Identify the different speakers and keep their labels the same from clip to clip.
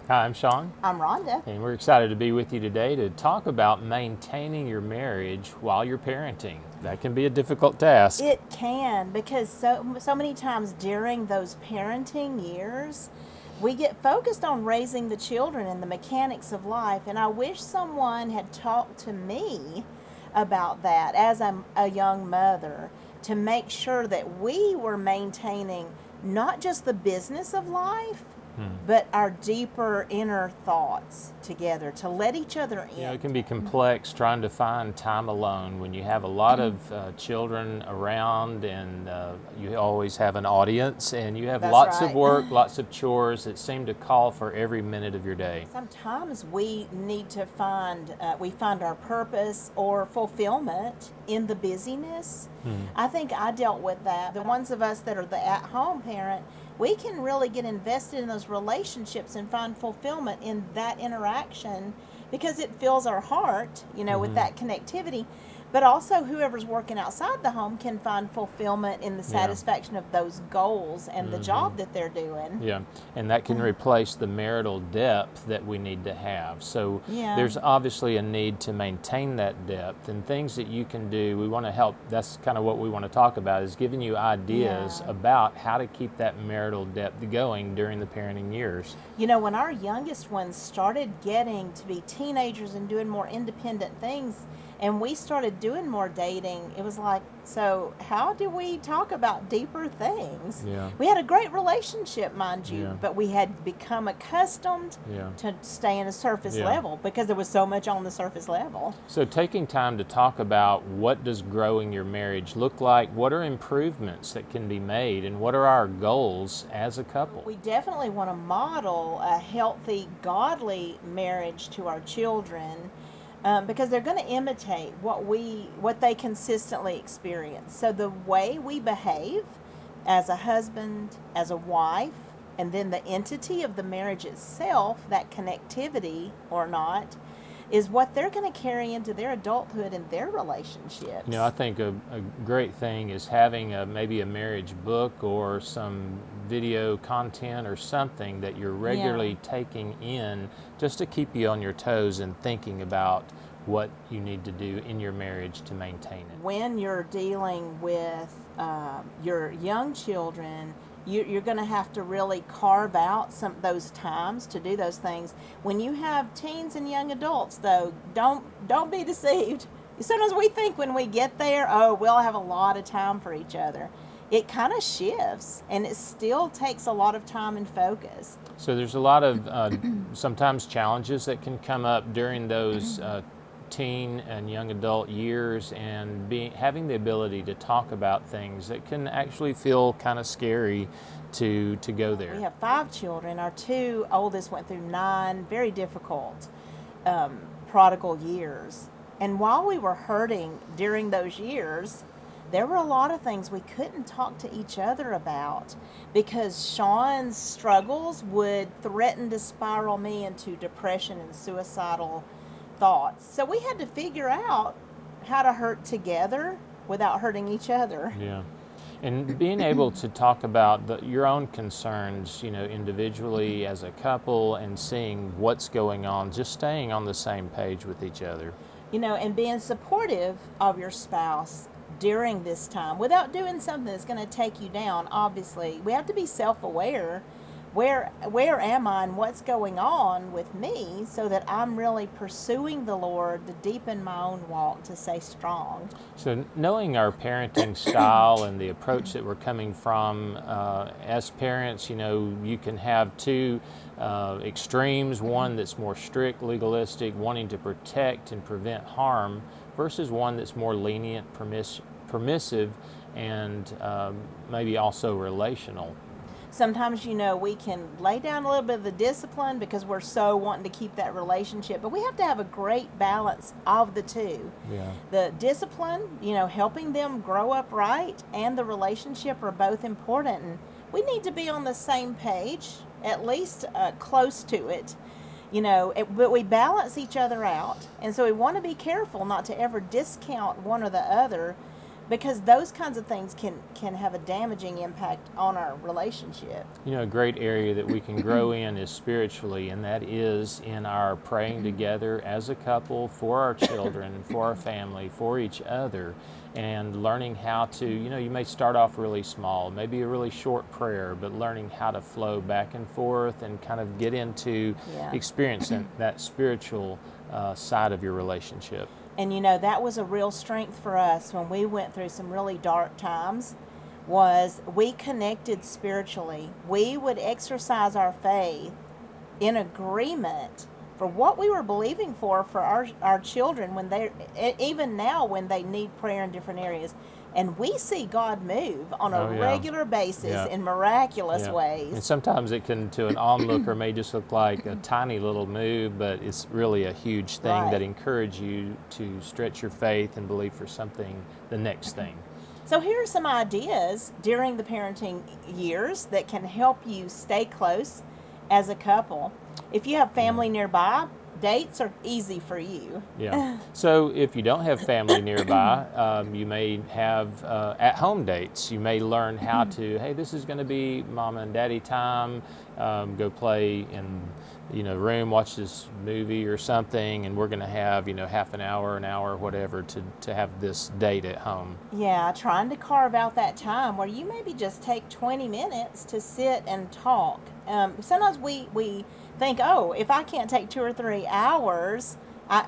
Speaker 1: Hi, I'm Sean,
Speaker 2: I'm Rhonda.
Speaker 1: and we're excited to be with you today to talk about maintaining your marriage while you're parenting. That can be a difficult task.
Speaker 2: It can, because so many times during those parenting years, we get focused on raising the children and the mechanics of life. And I wish someone had talked to me about that as a young mother, to make sure that we were maintaining not just the business of life, but our deeper inner thoughts together, to let each other
Speaker 1: You know,
Speaker 2: in.
Speaker 1: it can be complex trying to find time alone when you have a lot of children around and you always have an audience and you have
Speaker 2: That's
Speaker 1: lots of
Speaker 2: right.
Speaker 1: work, lots of chores that seem to call for every minute of your day.
Speaker 2: Sometimes we need to find our purpose or fulfillment in the busyness. I think I dealt with that. The ones of us that are the at-home parent, we can really get invested in those relationships and find fulfillment in that interaction, because it fills our heart, with that connectivity. But also, whoever's working outside the home can find fulfillment in the
Speaker 1: Yeah.
Speaker 2: satisfaction of those goals and the job that they're doing.
Speaker 1: Yeah, and that can replace the marital depth that we need to have. So
Speaker 2: Yeah.
Speaker 1: there's obviously a need to maintain that depth and things that you can do. We want to help. That's kind of what we want to talk about, is giving you ideas
Speaker 2: Yeah.
Speaker 1: about how to keep that marital depth going during the parenting years.
Speaker 2: When our youngest ones started getting to be teenagers and doing more independent things, and we started doing more dating, it was like, so how do we talk about deeper things?
Speaker 1: Yeah.
Speaker 2: We had a great relationship, mind you,
Speaker 1: Yeah.
Speaker 2: but we had become accustomed
Speaker 1: Yeah.
Speaker 2: to staying a surface
Speaker 1: Yeah.
Speaker 2: level, because there was so much on the surface level.
Speaker 1: So taking time to talk about what does growing your marriage look like, what are improvements that can be made, and what are our goals as a couple?
Speaker 2: We definitely want to model a healthy, godly marriage to our children, because they're going to imitate what they consistently experience. So the way we behave as a husband, as a wife, and then the entity of the marriage itself, that connectivity or not, is what they're going to carry into their adulthood and their relationships.
Speaker 1: You know, I think a great thing is having maybe a marriage book or some video content or something that you're regularly taking in, just to keep you on your toes and thinking about what you need to do in your marriage to maintain it.
Speaker 2: When you're dealing with your young children, you're going to have to really carve out those times to do those things. When you have teens and young adults, though, don't be deceived. Sometimes we think when we get there, oh, we'll have a lot of time for each other. It kind of shifts, and it still takes a lot of time and focus.
Speaker 1: So there's a lot of sometimes challenges that can come up during those teen and young adult years, and having the ability to talk about things that can actually feel kind of scary to go there.
Speaker 2: We have 5 children. Our 2 oldest went through 9 very difficult prodigal years. And while we were hurting during those years, there were a lot of things we couldn't talk to each other about, because Sean's struggles would threaten to spiral me into depression and suicidal thoughts. So we had to figure out how to hurt together without hurting each other.
Speaker 1: Yeah. And being able to talk about your own concerns, you know, individually as a couple, and seeing what's going on, just staying on the same page with each other.
Speaker 2: And being supportive of your spouse during this time without doing something that's going to take you down. Obviously, we have to be self-aware. Where am I and what's going on with me, so that I'm really pursuing the Lord to deepen my own walk, to stay strong.
Speaker 1: So knowing our parenting style and the approach that we're coming from as parents, you know, you can have 2 extremes, one that's more strict, legalistic, wanting to protect and prevent harm, versus one that's more lenient, permissive, and maybe also relational.
Speaker 2: Sometimes, we can lay down a little bit of the discipline because we're so wanting to keep that relationship, but we have to have a great balance of the 2.
Speaker 1: Yeah.
Speaker 2: The discipline, helping them grow up right, and the relationship are both important. And we need to be on the same page, at least close to it. But we balance each other out, and so we want to be careful not to ever discount one or the other. because those kinds of things can have a damaging impact on our relationship.
Speaker 1: A great area that we can grow in is spiritually, and that is in our praying together as a couple for our children, for our family, for each other, and learning how to, you may start off really small, maybe a really short prayer, but learning how to flow back and forth and kind of get into experiencing that spiritual side of your relationship.
Speaker 2: And that was a real strength for us when we went through some really dark times, was we connected spiritually. We would exercise our faith in agreement for what we were believing for our children when even now when they need prayer in different areas. And we see God move on a regular basis in miraculous ways.
Speaker 1: And sometimes it can, to an onlooker, may just look like a tiny little move, but it's really a huge thing that encourages you to stretch your faith and believe for something, the next thing.
Speaker 2: So here are some ideas during the parenting years that can help you stay close as a couple. If you have family nearby, dates are easy for you.
Speaker 1: Yeah. So if you don't have family nearby, you may have at-home dates. You may learn how to, hey, this is going to be mama and daddy time. Go play in, room, watch this movie or something, and we're going to have, half an hour, whatever, to have this date at home.
Speaker 2: Yeah, trying to carve out that time where you maybe just take 20 minutes to sit and talk. Sometimes we think, oh, if I can't take 2 or 3 hours,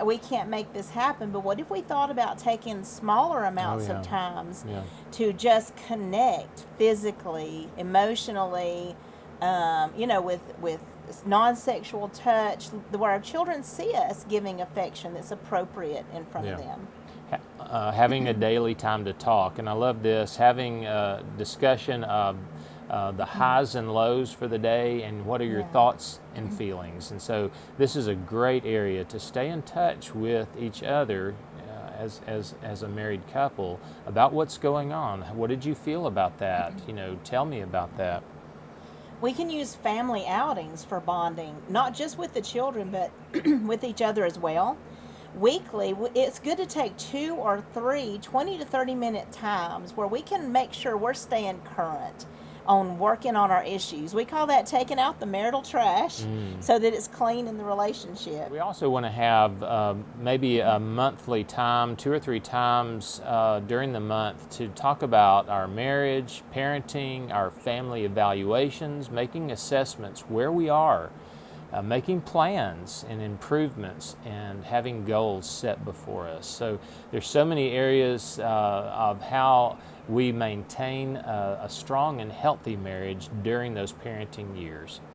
Speaker 2: we can't make this happen. But what if we thought about taking smaller amounts of times to just connect physically, emotionally, with non-sexual touch, where our children see us giving affection that's appropriate in front of them.
Speaker 1: Having a daily time to talk. And I love this, having a discussion of the highs and lows for the day and what are your thoughts and feelings. And so this is a great area to stay in touch with each other as a married couple about what's going on. What did you feel about that? Tell me about that.
Speaker 2: We can use family outings for bonding, not just with the children, but with each other as well. Weekly, it's good to take 2 or 3 20 to 30 minute times where we can make sure we're staying current on working on our issues. We call that taking out the marital trash so that it's clean in the relationship.
Speaker 1: We also want to have maybe a monthly time, 2 or 3 times during the month, to talk about our marriage, parenting, our family evaluations, making assessments where we are, making plans and improvements, and having goals set before us. So there's so many areas of how we maintain a strong and healthy marriage during those parenting years.